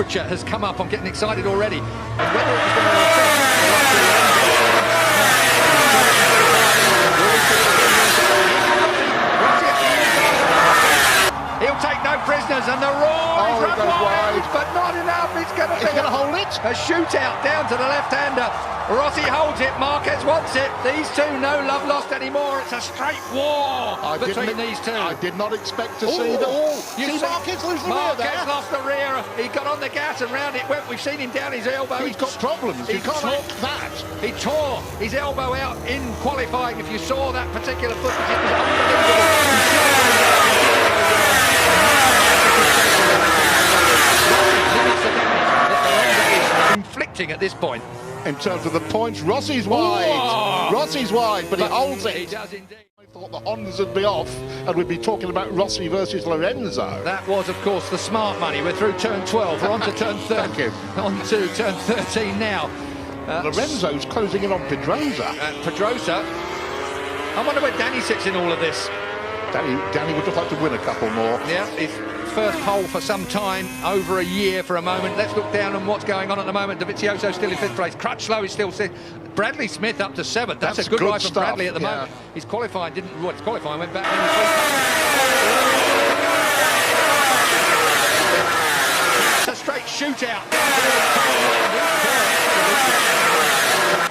temperature has come up. I'm getting excited already. Whether it was going to affect he'll take no prisoners, and the roar is run wide, but not enough. It's going to be going to hold it. A shootout down to the left-hander. Rossi holds it. Marquez wants it. These two, no love lost anymore. It's a straight war between these two. I did not expect to see them. You see Marquez lose the rear Marquez there. lost the rear. He got on the gas and round it went. We've seen him down his elbow. He's got problems. You can't talk that. He tore his elbow out in qualifying. If you saw that particular footage, it was unbelievable. Inflicting at this point. In terms of the points, Rossi's wide. Rossi's wide, but he holds it. He does indeed. I thought the Hondas would be off, and we'd be talking about Rossi versus Lorenzo. That was, of course, the smart money. We're through turn 12. We're on to turn 13. On to turn 13 now. Lorenzo's closing in on Pedrosa. Pedrosa. I wonder where Danny sits in all of this. Danny would just like to win a couple more. Yeah, his first pole for some time, over a year for a moment. Let's look down on what's going on at the moment. Dovizioso still in 5th place. Crutchlow is still Bradley Smith up to 7th. That's a good ride from Bradley at the moment. He's qualifying, his qualifying went back. It's a straight shootout.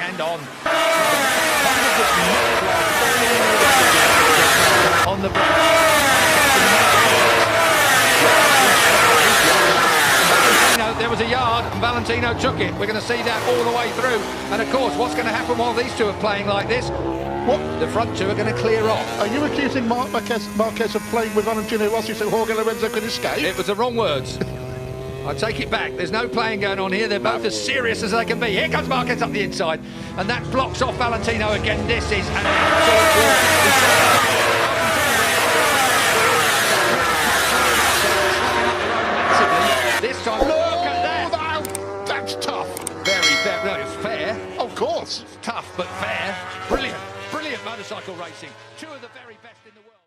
And on. On the break. There was a yard and Valentino took it. We're going to see that all the way through. And of course, what's going to happen while these two are playing like this? What? The front two are going to clear off. Are you accusing Marquez of playing with Valentino Rossi so Jorge Lorenzo could escape? It was the wrong words. I take it back. There's no playing going on here. They're both as serious as they can be. Here comes Marquez up the inside. And that blocks off Valentino again. This is an absolute war. This time, look at that! That's tough. Very fair. No, it's fair. Of course. It's tough, but fair. Brilliant. Brilliant motorcycle racing. Two of the very best in the world.